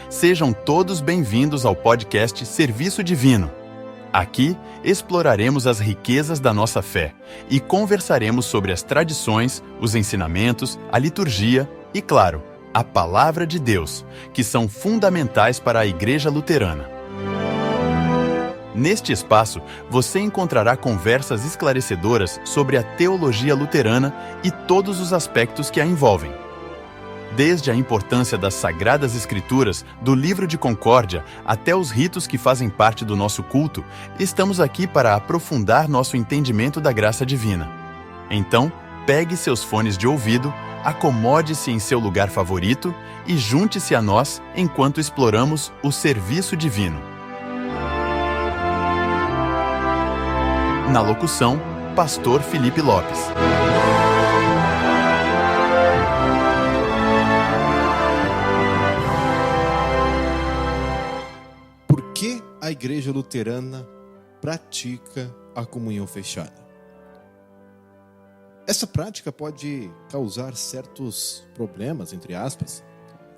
Sejam todos bem-vindos ao podcast Serviço Divino. Aqui exploraremos as riquezas da nossa fé e conversaremos sobre as tradições, os ensinamentos, a liturgia e, claro, a Palavra de Deus, que são fundamentais para a Igreja Luterana. Neste espaço, você encontrará conversas esclarecedoras sobre a teologia luterana e todos os aspectos que a envolvem. Desde a importância das Sagradas Escrituras, do Livro de Concórdia, até os ritos que fazem parte do nosso culto, estamos aqui para aprofundar nosso entendimento da graça divina. Então, pegue seus fones de ouvido, acomode-se em seu lugar favorito e junte-se a nós enquanto exploramos o serviço divino. Na locução, Pastor Felipe Lopes. Por que a Igreja Luterana pratica a comunhão fechada? Essa prática pode causar certos problemas, entre aspas,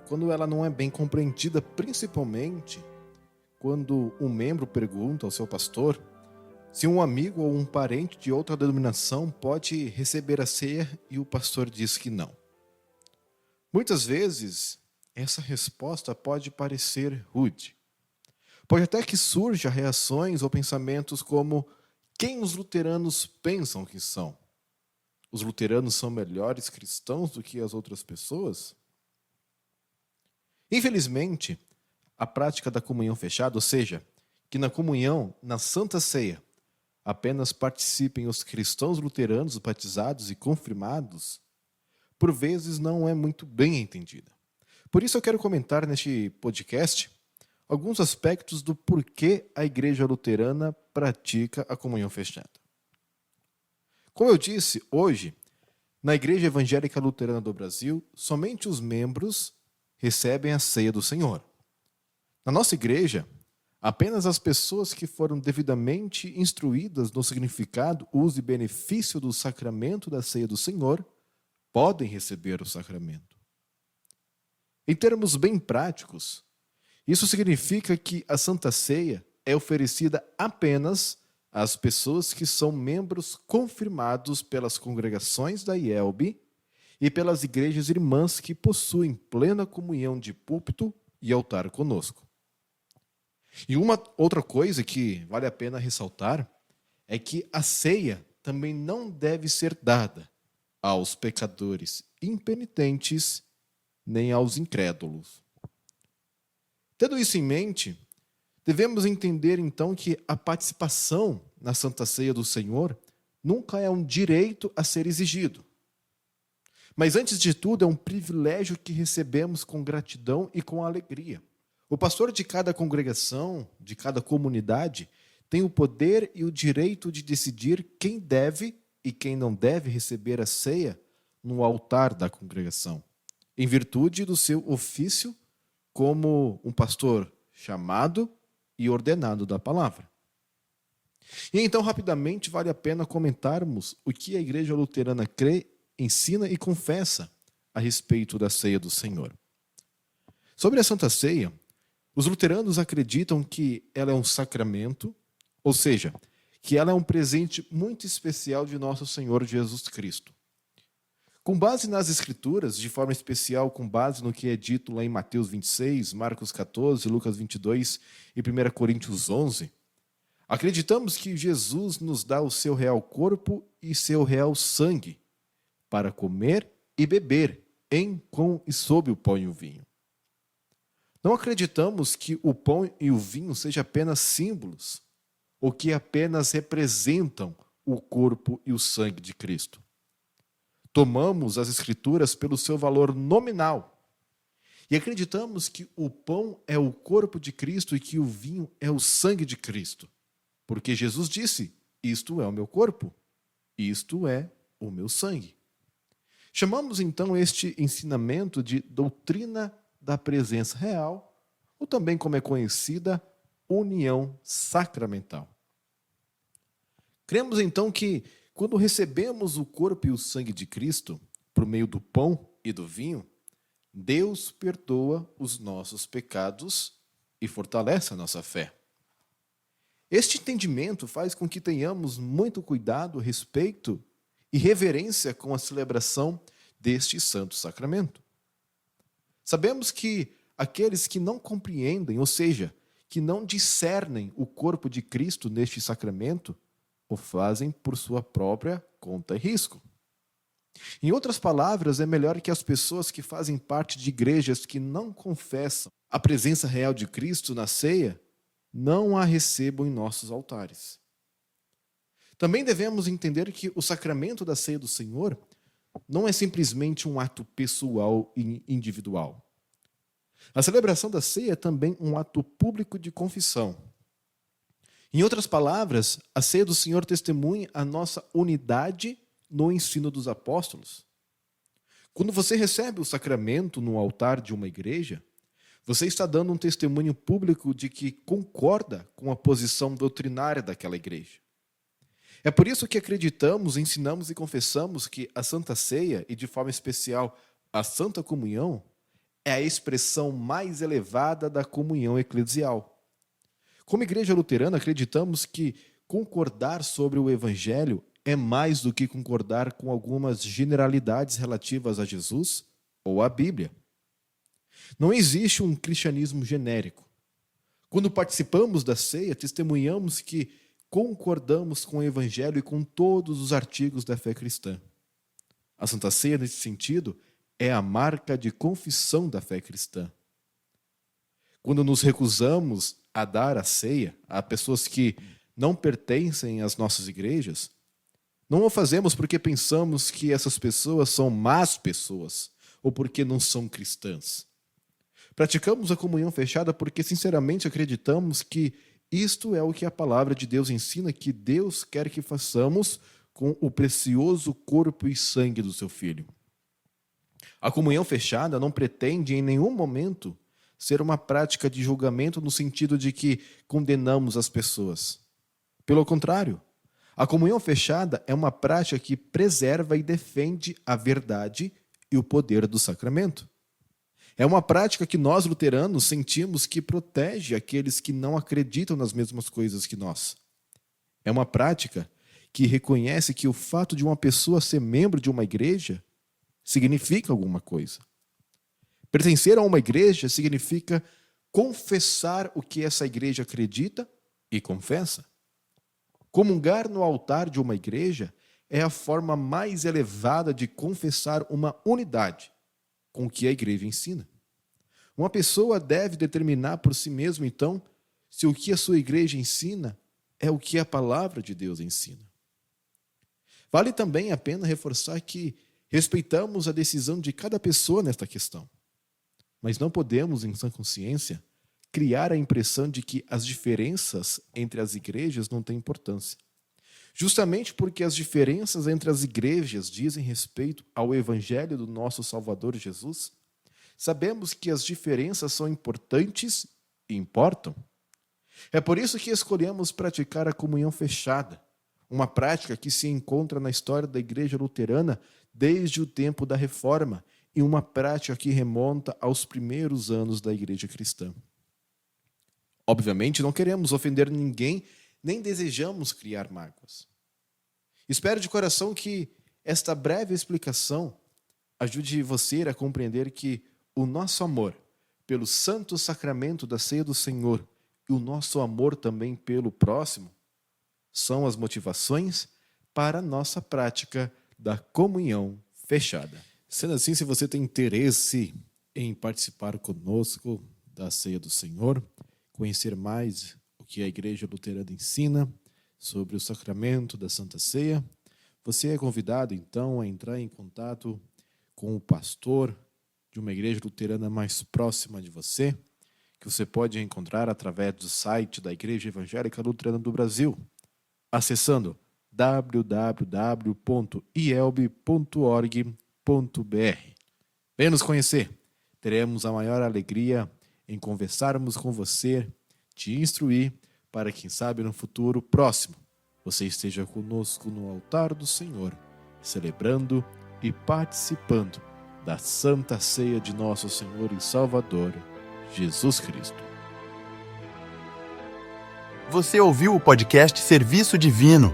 quando ela não é bem compreendida, principalmente quando um membro pergunta ao seu pastor se um amigo ou um parente de outra denominação pode receber a ceia e o pastor diz que não. Muitas vezes, essa resposta pode parecer rude. Pode até que surja reações ou pensamentos como: quem os luteranos pensam que são? Os luteranos são melhores cristãos do que as outras pessoas? Infelizmente, a prática da comunhão fechada, ou seja, que na comunhão, na Santa Ceia, apenas participem os cristãos luteranos batizados e confirmados, por vezes não é muito bem entendida. Por isso eu quero comentar neste podcast alguns aspectos do porquê a Igreja Luterana pratica a comunhão fechada. Como eu disse, hoje, na Igreja Evangélica Luterana do Brasil, somente os membros recebem a ceia do Senhor. Na nossa igreja, apenas as pessoas que foram devidamente instruídas no significado, uso e benefício do sacramento da ceia do Senhor podem receber o sacramento. Em termos bem práticos, isso significa que a Santa Ceia é oferecida apenas às pessoas que são membros confirmados pelas congregações da IELB e pelas igrejas irmãs que possuem plena comunhão de púlpito e altar conosco. E uma outra coisa que vale a pena ressaltar é que a ceia também não deve ser dada aos pecadores impenitentes nem aos incrédulos. Tendo isso em mente, devemos entender então que a participação na Santa Ceia do Senhor nunca é um direito a ser exigido. Mas antes de tudo é um privilégio que recebemos com gratidão e com alegria. O pastor de cada congregação, de cada comunidade, tem o poder e o direito de decidir quem deve e quem não deve receber a ceia no altar da congregação, em virtude do seu ofício como um pastor chamado e ordenado da palavra. E então, rapidamente, vale a pena comentarmos o que a Igreja Luterana crê, ensina e confessa a respeito da ceia do Senhor. Sobre a Santa Ceia, os luteranos acreditam que ela é um sacramento, ou seja, que ela é um presente muito especial de nosso Senhor Jesus Cristo. Com base nas Escrituras, de forma especial com base no que é dito lá em Mateus 26, Marcos 14, Lucas 22 e 1 Coríntios 11, acreditamos que Jesus nos dá o seu real corpo e seu real sangue para comer e beber em, com e sob o pão e o vinho. Não acreditamos que o pão e o vinho sejam apenas símbolos ou que apenas representam o corpo e o sangue de Cristo. Tomamos as Escrituras pelo seu valor nominal e acreditamos que o pão é o corpo de Cristo e que o vinho é o sangue de Cristo. Porque Jesus disse: isto é o meu corpo, isto é o meu sangue. Chamamos então este ensinamento de doutrina da presença real, ou também como é conhecida, união sacramental. Cremos então que quando recebemos o corpo e o sangue de Cristo, por meio do pão e do vinho, Deus perdoa os nossos pecados e fortalece a nossa fé. Este entendimento faz com que tenhamos muito cuidado, respeito e reverência com a celebração deste santo sacramento. Sabemos que aqueles que não compreendem, ou seja, que não discernem o corpo de Cristo neste sacramento, o fazem por sua própria conta e risco. Em outras palavras, é melhor que as pessoas que fazem parte de igrejas que não confessam a presença real de Cristo na ceia, não a recebam em nossos altares. Também devemos entender que o sacramento da ceia do Senhor não é simplesmente um ato pessoal e individual. A celebração da ceia é também um ato público de confissão. Em outras palavras, a ceia do Senhor testemunha a nossa unidade no ensino dos apóstolos. Quando você recebe o sacramento no altar de uma igreja, você está dando um testemunho público de que concorda com a posição doutrinária daquela igreja. É por isso que acreditamos, ensinamos e confessamos que a Santa Ceia, e de forma especial a Santa Comunhão, é a expressão mais elevada da comunhão eclesial. Como igreja luterana, acreditamos que concordar sobre o Evangelho é mais do que concordar com algumas generalidades relativas a Jesus ou à Bíblia. Não existe um cristianismo genérico. Quando participamos da ceia, testemunhamos que concordamos com o Evangelho e com todos os artigos da fé cristã. A Santa Ceia, nesse sentido, é a marca de confissão da fé cristã. Quando nos recusamos a dar a ceia a pessoas que não pertencem às nossas igrejas, não o fazemos porque pensamos que essas pessoas são más pessoas ou porque não são cristãs. Praticamos a comunhão fechada porque sinceramente acreditamos que isto é o que a palavra de Deus ensina que Deus quer que façamos com o precioso corpo e sangue do seu Filho. A comunhão fechada não pretende em nenhum momento ser uma prática de julgamento no sentido de que condenamos as pessoas. Pelo contrário, a comunhão fechada é uma prática que preserva e defende a verdade e o poder do sacramento. É uma prática que nós, luteranos, sentimos que protege aqueles que não acreditam nas mesmas coisas que nós. É uma prática que reconhece que o fato de uma pessoa ser membro de uma igreja significa alguma coisa. Pertencer a uma igreja significa confessar o que essa igreja acredita e confessa. Comungar no altar de uma igreja é a forma mais elevada de confessar uma unidade com o que a igreja ensina. Uma pessoa deve determinar por si mesma, então, se o que a sua igreja ensina é o que a palavra de Deus ensina. Vale também a pena reforçar que respeitamos a decisão de cada pessoa nesta questão, mas não podemos, em sã consciência, criar a impressão de que as diferenças entre as igrejas não têm importância. Justamente porque as diferenças entre as igrejas dizem respeito ao Evangelho do nosso Salvador Jesus, sabemos que as diferenças são importantes e importam. É por isso que escolhemos praticar a comunhão fechada, uma prática que se encontra na história da Igreja Luterana desde o tempo da Reforma e uma prática que remonta aos primeiros anos da Igreja Cristã. Obviamente, não queremos ofender ninguém, nem desejamos criar mágoas. Espero de coração que esta breve explicação ajude você a compreender que o nosso amor pelo santo sacramento da ceia do Senhor e o nosso amor também pelo próximo são as motivações para a nossa prática da comunhão fechada. Sendo assim, se você tem interesse em participar conosco da ceia do Senhor, conhecer mais o que a Igreja Luterana ensina sobre o sacramento da Santa Ceia, você é convidado, então, a entrar em contato com o pastor de uma igreja luterana mais próxima de você, que você pode encontrar através do site da Igreja Evangélica Luterana do Brasil, acessando www.ielb.org.br. Venha nos conhecer. Teremos a maior alegria em conversarmos com você, te instruir, para quem sabe no futuro próximo você esteja conosco no altar do Senhor, celebrando e participando da Santa Ceia de Nosso Senhor e Salvador, Jesus Cristo. Você ouviu o podcast Serviço Divino?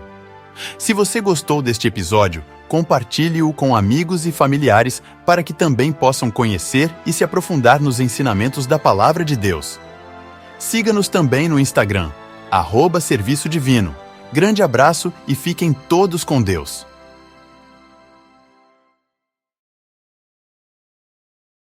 Se você gostou deste episódio, compartilhe-o com amigos e familiares para que também possam conhecer e se aprofundar nos ensinamentos da Palavra de Deus. Siga-nos também no Instagram, @Serviço Divino. Grande abraço e fiquem todos com Deus.